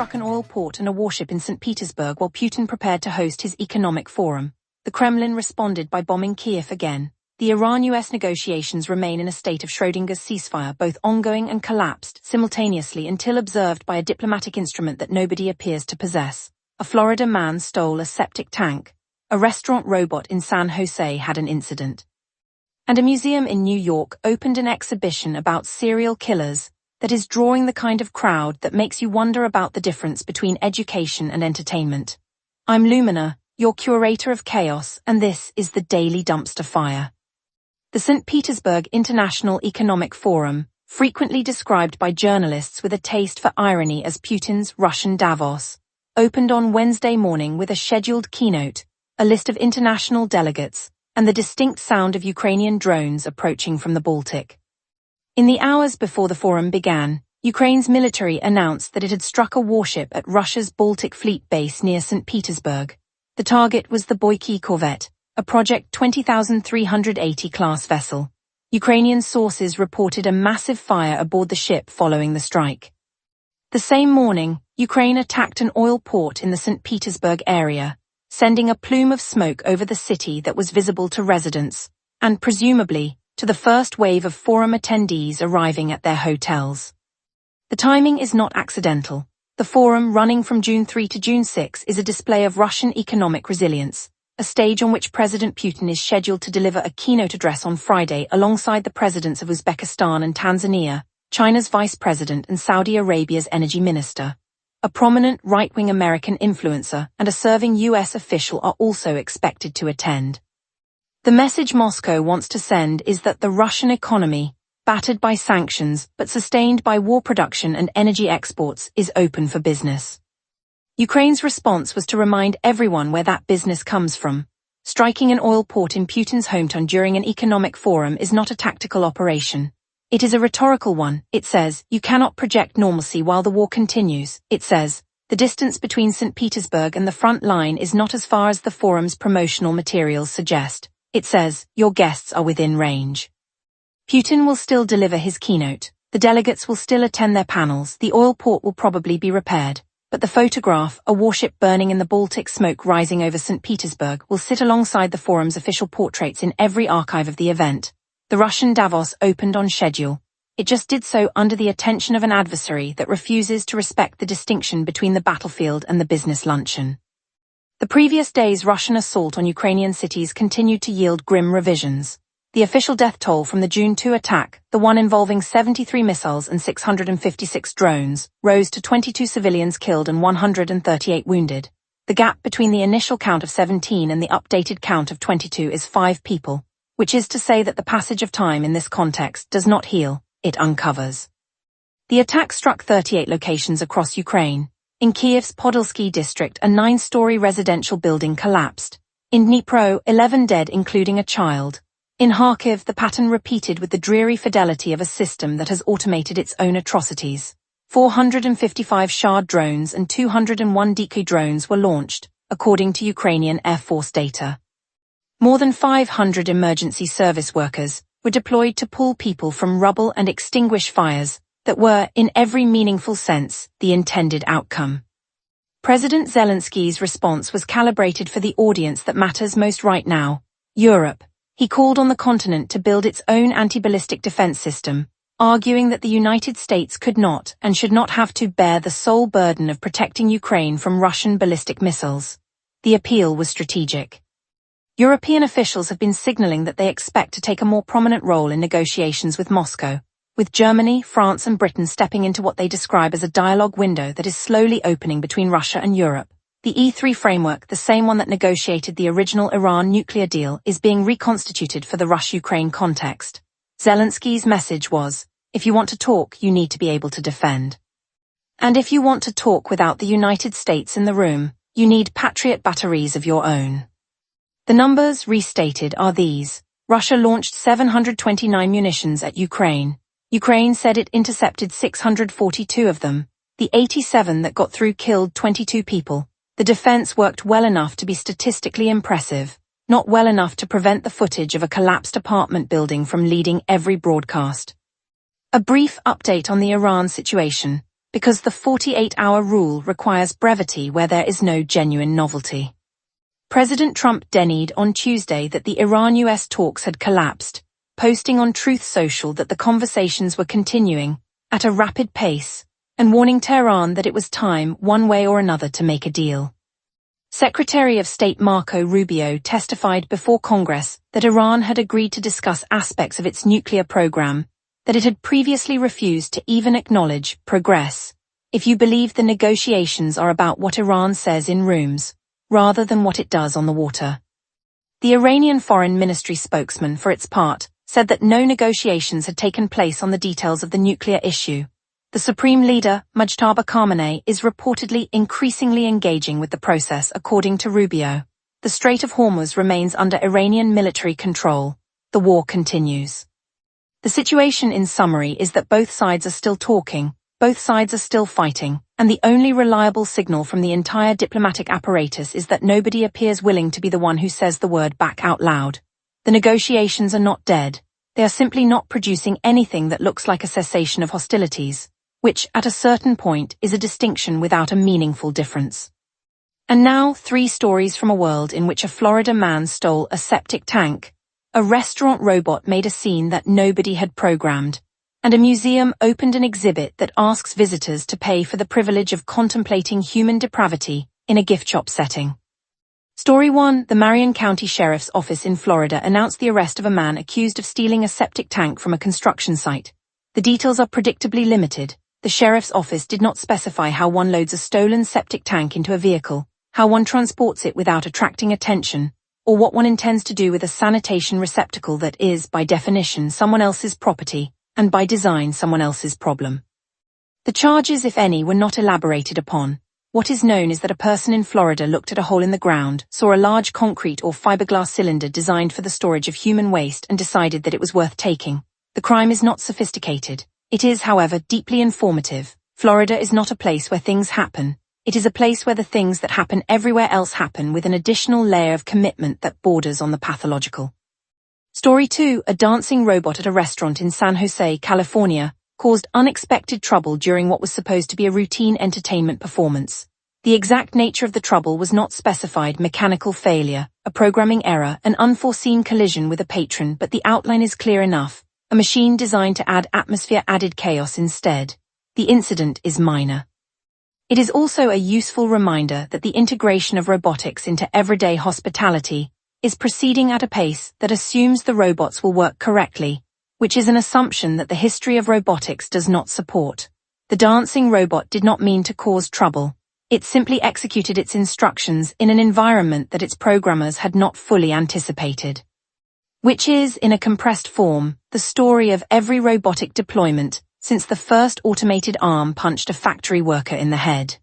struck an oil port and a warship in St Petersburg while Putin prepared to host his economic forum. The Kremlin responded by bombing Kiev again. The Iran-US negotiations remain in a state of Schrödinger's ceasefire, both ongoing and collapsed simultaneously until observed by a diplomatic instrument that nobody appears to possess. A Florida man stole a septic tank. A restaurant robot in San Jose had an incident. And a museum in New York opened an exhibition about serial killers that is drawing the kind of crowd that makes you wonder about the difference between education and entertainment. I'm Lumina, your curator of chaos, and this is the Daily Dumpster Fire. The St. Petersburg International Economic Forum, frequently described by journalists with a taste for irony as Putin's Russian Davos, opened on Wednesday morning with a scheduled keynote, a list of international delegates, and the distinct sound of Ukrainian drones approaching from the Baltic. In the hours before the forum began, Ukraine's military announced that it had struck a warship at Russia's Baltic Fleet base near St. Petersburg. The target was the Boyki corvette, a Project 20,380 class vessel. Ukrainian sources reported a massive fire aboard the ship following the strike. The same morning, Ukraine attacked an oil port in the St. Petersburg area, sending a plume of smoke over the city that was visible to residents, and presumably, to the first wave of forum attendees arriving at their hotels. The timing is not accidental. The forum, running from June 3 to June 6, is a display of Russian economic resilience, a stage on which President Putin is scheduled to deliver a keynote address on Friday alongside the presidents of Uzbekistan and Tanzania, China's vice president and Saudi Arabia's energy minister. A prominent right-wing American influencer and a serving U.S. official are also expected to attend. The message Moscow wants to send is that the Russian economy, battered by sanctions but sustained by war production and energy exports, is open for business. Ukraine's response was to remind everyone where that business comes from. Striking an oil port in Putin's hometown during an economic forum is not a tactical operation. It is a rhetorical one. It says, you cannot project normalcy while the war continues. It says, the distance between St. Petersburg and the front line is not as far as the forum's promotional materials suggest. It says, your guests are within range. Putin will still deliver his keynote. The delegates will still attend their panels. The oil port will probably be repaired. But the photograph, a warship burning in the Baltic, smoke rising over St. Petersburg, will sit alongside the forum's official portraits in every archive of the event. The Russian Davos opened on schedule. It just did so under the attention of an adversary that refuses to respect the distinction between the battlefield and the business luncheon. The previous day's Russian assault on Ukrainian cities continued to yield grim revisions. The official death toll from the June 2 attack, the one involving 73 missiles and 656 drones, rose to 22 civilians killed and 138 wounded. The gap between the initial count of 17 and the updated count of 22 is 5 people, which is to say that the passage of time in this context does not heal, it uncovers. The attack struck 38 locations across Ukraine. In Kiev's Podilsky district, a 9-story residential building collapsed. In Dnipro, 11 dead, including a child. In Kharkiv, the pattern repeated with the dreary fidelity of a system that has automated its own atrocities. 455 Shahd drones and 201 decoy drones were launched, according to Ukrainian Air Force data. More than 500 emergency service workers were deployed to pull people from rubble and extinguish fires that were, in every meaningful sense, the intended outcome. President Zelensky's response was calibrated for the audience that matters most right now, Europe. He called on the continent to build its own anti-ballistic defense system, arguing that the United States could not and should not have to bear the sole burden of protecting Ukraine from Russian ballistic missiles. The appeal was strategic. European officials have been signaling that they expect to take a more prominent role in negotiations with Moscow, with Germany, France and Britain stepping into what they describe as a dialogue window that is slowly opening between Russia and Europe. The E3 framework, the same one that negotiated the original Iran nuclear deal, is being reconstituted for the Russia-Ukraine context. Zelensky's message was, if you want to talk, you need to be able to defend. And if you want to talk without the United States in the room, you need Patriot batteries of your own. The numbers restated are these. Russia launched 729 munitions at Ukraine. Ukraine said it intercepted 642 of them. The 87 that got through killed 22 people. The defense worked well enough to be statistically impressive, not well enough to prevent the footage of a collapsed apartment building from leading every broadcast. A brief update on the Iran situation. because the 48-hour rule requires brevity where there is no genuine novelty. President Trump denied on Tuesday that the Iran-US talks had collapsed, posting on Truth Social that the conversations were continuing at a rapid pace, and warning Tehran that it was time, one way or another, to make a deal. Secretary of State Marco Rubio testified before Congress that Iran had agreed to discuss aspects of its nuclear program that it had previously refused to even acknowledge progress, if you believe the negotiations are about what Iran says in rooms, rather than what it does on the water. The Iranian Foreign Ministry spokesman, for its part, said that no negotiations had taken place on the details of the nuclear issue. The Supreme Leader, Mujtaba Khamenei, is reportedly increasingly engaging with the process, according to Rubio. The Strait of Hormuz remains under Iranian military control. The war continues. The situation in summary is that both sides are still talking, both sides are still fighting, and the only reliable signal from the entire diplomatic apparatus is that nobody appears willing to be the one who says the word back out loud. The negotiations are not dead. They are simply not producing anything that looks like a cessation of hostilities, which, at a certain point, is a distinction without a meaningful difference. And now, 3 stories from a world in which a Florida man stole a septic tank, a restaurant robot made a scene that nobody had programmed, and a museum opened an exhibit that asks visitors to pay for the privilege of contemplating human depravity in a gift shop setting. Story 1. The Marion County Sheriff's Office in Florida announced the arrest of a man accused of stealing a septic tank from a construction site. The details are predictably limited. The sheriff's office did not specify how one loads a stolen septic tank into a vehicle, how one transports it without attracting attention, or what one intends to do with a sanitation receptacle that is, by definition, someone else's property, and by design someone else's problem. The charges, if any, were not elaborated upon. What is known is that a person in Florida looked at a hole in the ground, saw a large concrete or fiberglass cylinder designed for the storage of human waste, and decided that it was worth taking. The crime is not sophisticated. It is, however, deeply informative. Florida is not a place where things happen. It is a place where the things that happen everywhere else happen, with an additional layer of commitment that borders on the pathological. Story 2. A dancing robot at a restaurant in San Jose, California, caused unexpected trouble during what was supposed to be a routine entertainment performance. The exact nature of the trouble was not specified: mechanical failure, a programming error, an unforeseen collision with a patron, but the outline is clear enough. A machine designed to add atmosphere added chaos instead. The incident is minor. It is also a useful reminder that the integration of robotics into everyday hospitality is proceeding at a pace that assumes the robots will work correctly, which is an assumption that the history of robotics does not support. The dancing robot did not mean to cause trouble. It simply executed its instructions in an environment that its programmers had not fully anticipated. Which is, in a compressed form, the story of every robotic deployment since the first automated arm punched a factory worker in the head.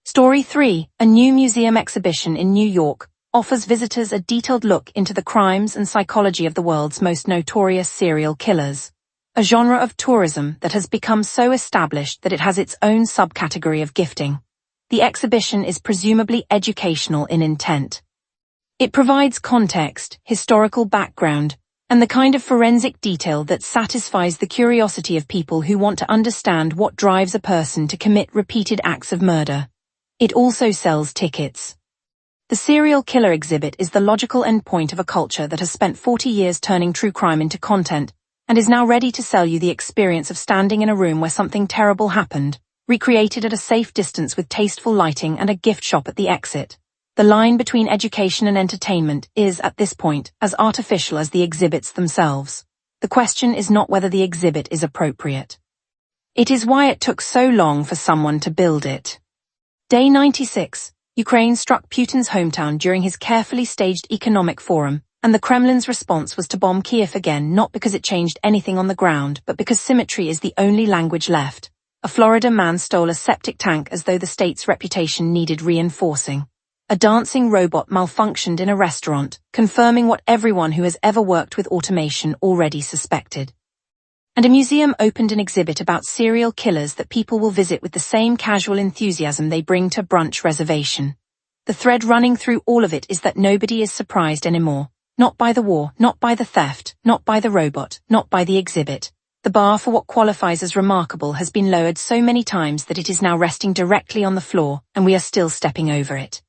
Story 3. A new museum exhibition in New York offers visitors a detailed look into the crimes and psychology of the world's most notorious serial killers, a genre of tourism that has become so established that it has its own subcategory of gifting. The exhibition is presumably educational in intent. It provides context, historical background, and the kind of forensic detail that satisfies the curiosity of people who want to understand what drives a person to commit repeated acts of murder. It also sells tickets. The serial killer exhibit is the logical endpoint of a culture that has spent 40 years turning true crime into content, and is now ready to sell you the experience of standing in a room where something terrible happened, recreated at a safe distance with tasteful lighting and a gift shop at the exit. The line between education and entertainment is, at this point, as artificial as the exhibits themselves. The question is not whether the exhibit is appropriate. It is why it took so long for someone to build it. Day 96. Ukraine struck Putin's hometown during his carefully staged economic forum, and the Kremlin's response was to bomb Kiev again, not because it changed anything on the ground, but because symmetry is the only language left. A Florida man stole a septic tank as though the state's reputation needed reinforcing. A dancing robot malfunctioned in a restaurant, confirming what everyone who has ever worked with automation already suspected. And a museum opened an exhibit about serial killers that people will visit with the same casual enthusiasm they bring to brunch reservation. The thread running through all of it is that nobody is surprised anymore. Not by the war, not by the theft, not by the robot, not by the exhibit. The bar for what qualifies as remarkable has been lowered so many times that it is now resting directly on the floor, and we are still stepping over it.